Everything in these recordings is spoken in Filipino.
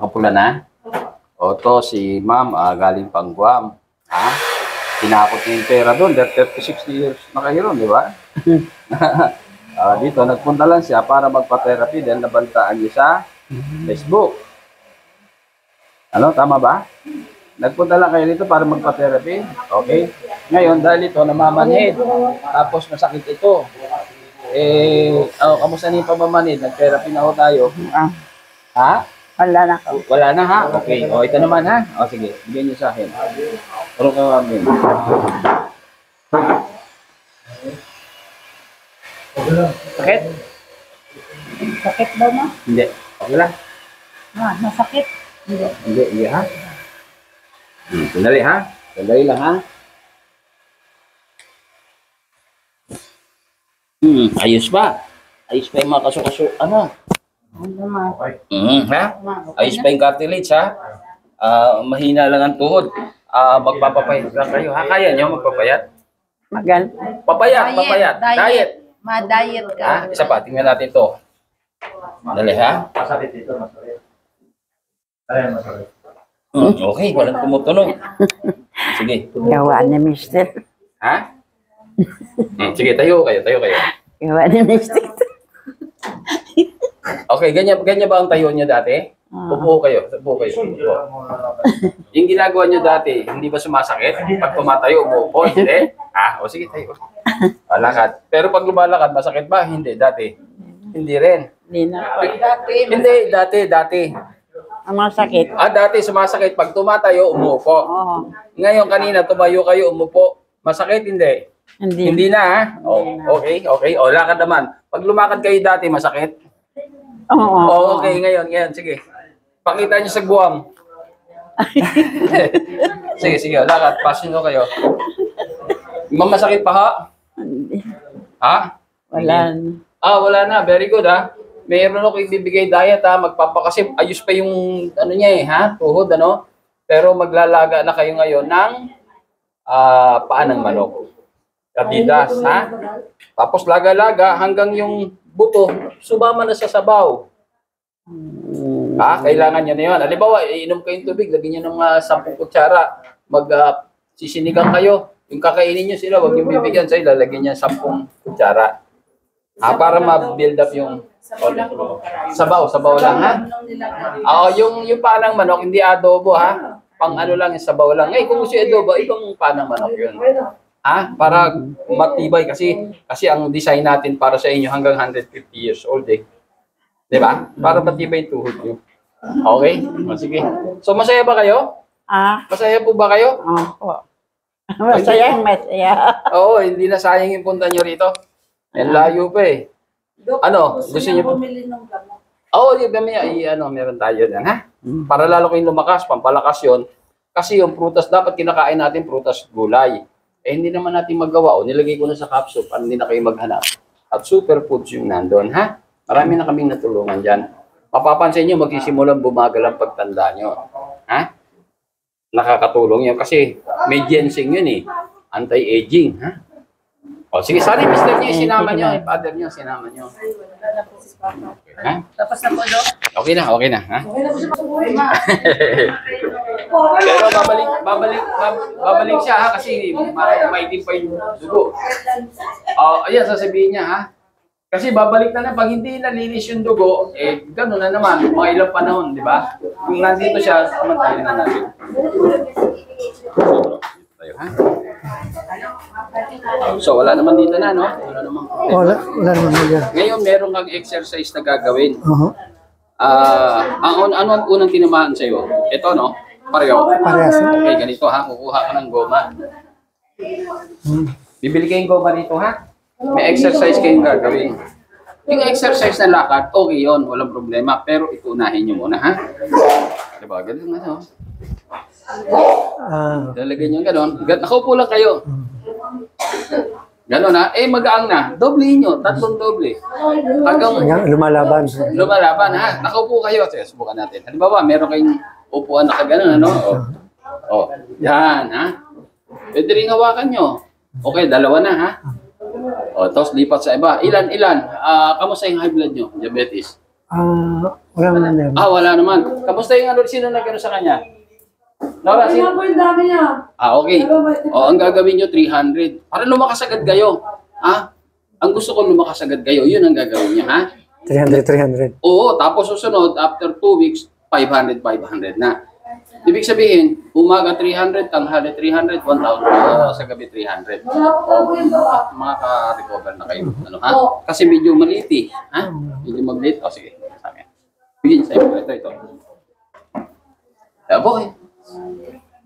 Makapula na? O to, si ma'am, galing pang Guam. Ha? Tinakot niya yung pera doon. 36 years na kayo ron, di ba? Dito, nagpunta lang siya para magpa-therapy dahil nabantaan niya sa Facebook. Ano, tama ba? Nagpunta lang kayo dito para magpa-therapy. Okay? Ngayon, dahil ito, namamanhid. Tapos masakit ito. Kamusta na yung pamamanhid? Nag-therapy na ho tayo. Ha? Wala na ko. Wala na ha? Okay. O, ito naman ha? O, sige. Bigyan niyo sa akin. Puro ka kami. Sakit? Sakit ba na? Hindi. Okay lang. Masakit. Hindi. Hindi ha? Sandali ha? Sandali lang ha? Ayos ba? Ayos pa yung mga kaso-kaso. Ano? Ha? Ayos pa yung cartilage ha? Mahina lang ang tuhod. Magpapapayat lang kayo. Ha? Kaya nyo magpapayat? Papayat. Diet. Ma-diet ka. Isa pa, tingnan natin to. Dali ha? Masakit dito, masakit. Ayan, masakit. Okay, walang tumutunog. Sige. Gawa ni Mister. Ha? Sige, tayo kayo. Gawa ni Mister. Okay, ganyan ba ang tayo niyo dati? Upo kayo. Yung ginagawa niyo dati, hindi ba sumasakit? Pag tumatayo, umuupo, hindi? O sige, tayo. Lakad. Pero pag lumalakad, masakit ba? Hindi, dati. Hindi rin. Hindi na. Hindi, dati. Ang masakit. Dati sumasakit. Pag tumatayo, umuupo. Oo. Ngayon, kanina, tumayo kayo, umupo. Masakit, hindi? Hindi na, ha? Okay. O, lakad naman. Pag lumakad kayo dati, masakit? Oo. Okay, ngayon. Sige. Pakita niyo sa Guam. Sige. Lakad. Pasin nyo kayo. Masakit pa, ha? Hindi. Ha? Wala na. Wala na. Very good, ha? Mayroon ako ibibigay diet, ha? Magpapakasip. Ayos pa yung, ha? Tuhod, ano? Pero maglalaga na kayo ngayon ng paa ng manok. Katidas, ha? Tapos laga-laga hanggang yung buto, sumama na sa sabaw. Kailangan nyo na yun. Halimbawa, iinom kayong tubig, lagyan nyo ng 10 kutsara. Sisinigang kayo. Yung kakainin nyo sila, huwag yung bibigyan sa'yo, lalagyan nyo 10 kutsara. Para ma-build up yung sabaw lang, ha? Yung panang manok, hindi adobo, ha? Pang ano lang, yung sabaw lang. Kung gusto yung adobo, itong panang manok yun. Para matibay kasi ang design natin para sa inyo hanggang 150 years old, eh. Di ba? Para matibay tuhod nyo. Okay? Sige. So, masaya ba kayo? Masaya po ba kayo? Oo. Masaya. Oo, hindi na sayang yung punta nyo rito. Yan layo pa, eh. Ano? Gusto nyo po? Oo, meron tayo dyan, ha? Para lalo kayong lumakas, pampalakas yun. Kasi yung prutas, dapat kinakain natin prutas gulay. Hindi naman natin magawa. Nilagay ko na sa capsule para hindi na kayo maghanap. At superfoods yung nandun, ha? Marami na kaming natulungan dyan. Mapapansin nyo, magsisimulang bumagal ang pagtanda nyo. Ha? Nakakatulong yun kasi may ginseng yun, eh. Anti-aging, ha? Sige, sana yung mister nyo, sinama nyo. Yung father nyo, sinama nyo. Ha? Tapos na po, do? Okay na, ha? Pero babalik siya, ha? Kasi maitim pa yung dugo. Ayan, sasabihin niya, ha? Kasi babalik na pag hindi nalinis yung dugo, gano'n na naman, mga ilang panahon, di ba? Kung nandito siya, samantayin na natin. Tayo, ha? So, wala naman dito na, no? Wala naman. Wala naman nila. Ngayon, meron kang exercise na gagawin. Ano ang unang tinamaan sa'yo? Ito, no? Pareho. Parehas. Okay, ganito, ha? Kukuha ka ng goma. Bibili kayong goma dito, ha? May exercise kayong gagawin. Yung exercise na lakad, okay yun, walang problema. Pero ituunahin nyo muna, ha? Diba? Ganun nga, no? Lalagyan nyo gano'n. Nakaupo lang kayo. Gano'n, ha? Magaang na. Doble nyo. 3 doble. Hanggang lumalaban. Lumalaban, ha? Nakaupo kayo. Sige, subukan natin. Halimbawa, meron kayong upuan na kagano'n, ano? Yan, ha? Pwede rin hawakan nyo. Okay, 2 na, ha? Tapos lipat sa iba. Ilan? Kamusta yung high blood nyo? Diabetes? Wala naman meron. Wala naman. Kamusta yung sino nag-ano sa kanya? Nora, Ano po yung dami niya? Okay. Ang gagawin nyo, 300. Para lumakas agad kayo. Ang gusto ko lumakas agad kayo, yun ang gagawin niya, ha? 300. Oo, tapos susunod, after 2 weeks, 500 na. Ibig sabihin, umaga 300, tanghali 300, 1,000, sa gabi 300. Makaka-recover na kayo. Ano, ha? Kasi medyo maliit eh. Ha? Medyo maliit. Sige. Sa akin. Bigyan niyo sa ito. Boy.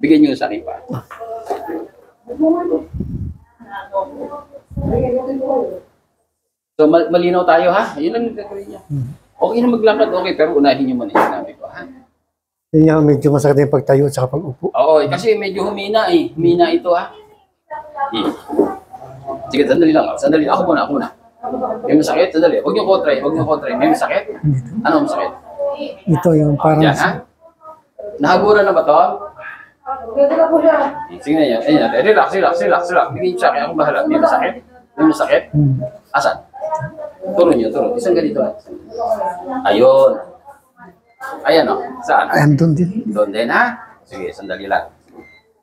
Bigyan niyo sa akin pa. So, malinaw tayo, ha? Yun lang gagawin niya. Okay na maglakad, okay, pero unahin niyo muna yung sinabi ko, ha? Yun nga, medyo masakit yung pagtayo at saka pag-upo. Oo, kasi medyo humina eh. Humina ito, ha? Sige, sandali lang. Sandali. Ako muna. May masakit? Sandali. Huwag niyo ko-try. May masakit? Ano masakit? Ito yung parang... Yan, ha? Nahaguran na ba to? Ganda na po siya. Sige na yan. Ayun natin. Relax. Bigyan niyo sa akin. Ako bahala. May masakit? Asan? Turo niyo. Isang ganito lang. Ayun. Ayan o. Saan? Ayan, doon din. Doon din, ha? Sige, sandali lang.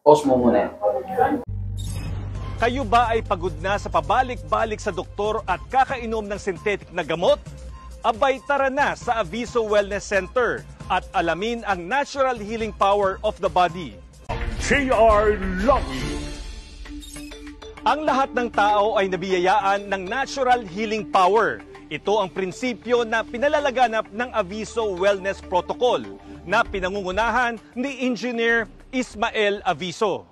Pause mo muna yan. Kayo ba ay pagod na sa pabalik-balik sa doktor at kakainom ng synthetic na gamot? Abay tara na sa Aviso Wellness Center at alamin ang natural healing power of the body. JR Lovely. Ang lahat ng tao ay nabiyayaan ng natural healing power. Ito ang prinsipyo na pinalalaganap ng Aviso Wellness Protocol na pinangungunahan ni Engineer Ismael Aviso.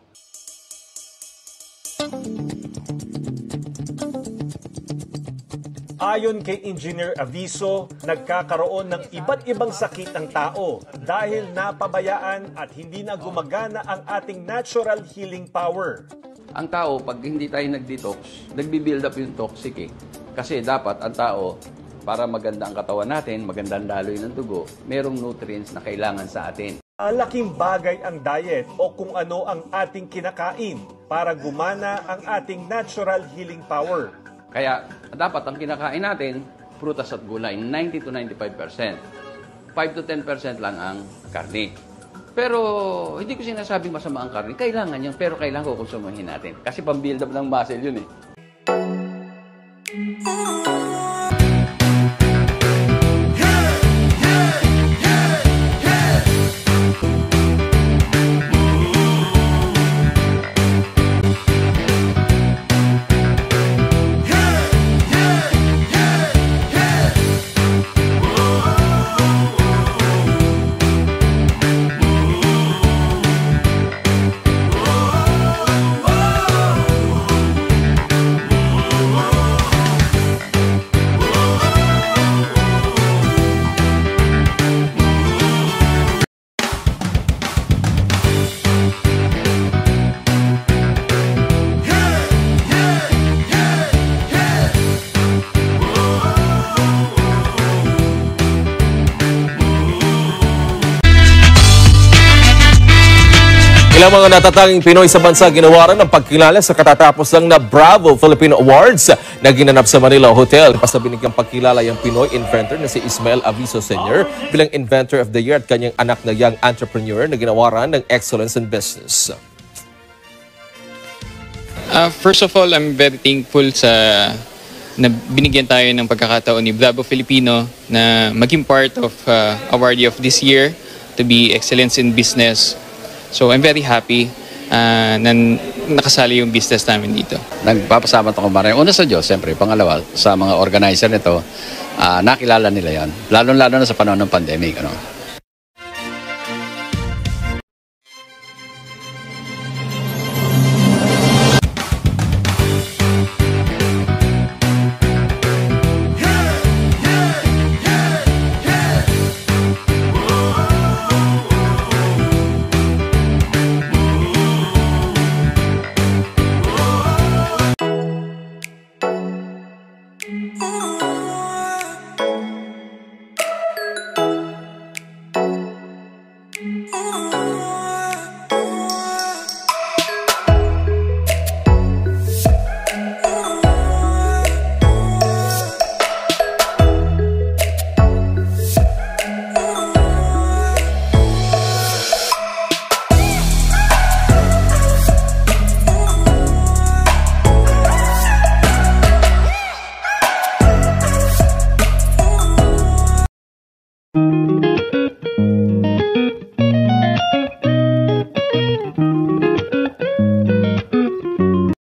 Ayon kay Engineer Aviso, nagkakaroon ng iba't ibang sakit ang tao dahil napabayaan at hindi na gumagana ang ating natural healing power. Ang tao, pag hindi tayo nag-detox, nagbi-build up yung toxic eh. Kasi dapat ang tao, para maganda ang katawan natin, maganda ang daloy ng dugo, merong nutrients na kailangan sa atin. Malaking bagay ang diet o kung ano ang ating kinakain para gumana ang ating natural healing power. Kaya dapat ang kinakain natin, prutas at gulay, 90 to 95%. 5 to 10% lang ang karne. Pero hindi ko sinasabing masama ang karne. Kailangan yun, pero kailangan ko konsumahin natin. Kasi pang-build up ng muscle yun eh. Ilang mga natatanging Pinoy sa bansa ginawaran ng pagkilala sa katatapos lang na Bravo Filipino Awards na ginanap sa Manila Hotel. Basta binigyang pagkilala yung Pinoy inventor na si Ismael Aviso Sr. bilang Inventor of the Year at kanyang anak na young entrepreneur na ginawaran ng Excellence in Business. First of all, I'm very thankful na binigyan tayo ng pagkakataon ni Bravo Filipino na maging part of awardee of this year to be Excellence in Business. So I'm very happy na nakasali yung business namin dito. Nagpapasalamat ako maraming. Una sa Diyos, siyempre. Pangalawa, sa mga organizer nito, nakilala nila yan. Lalo-lalo na sa panahon ng pandemic. Ano? Oh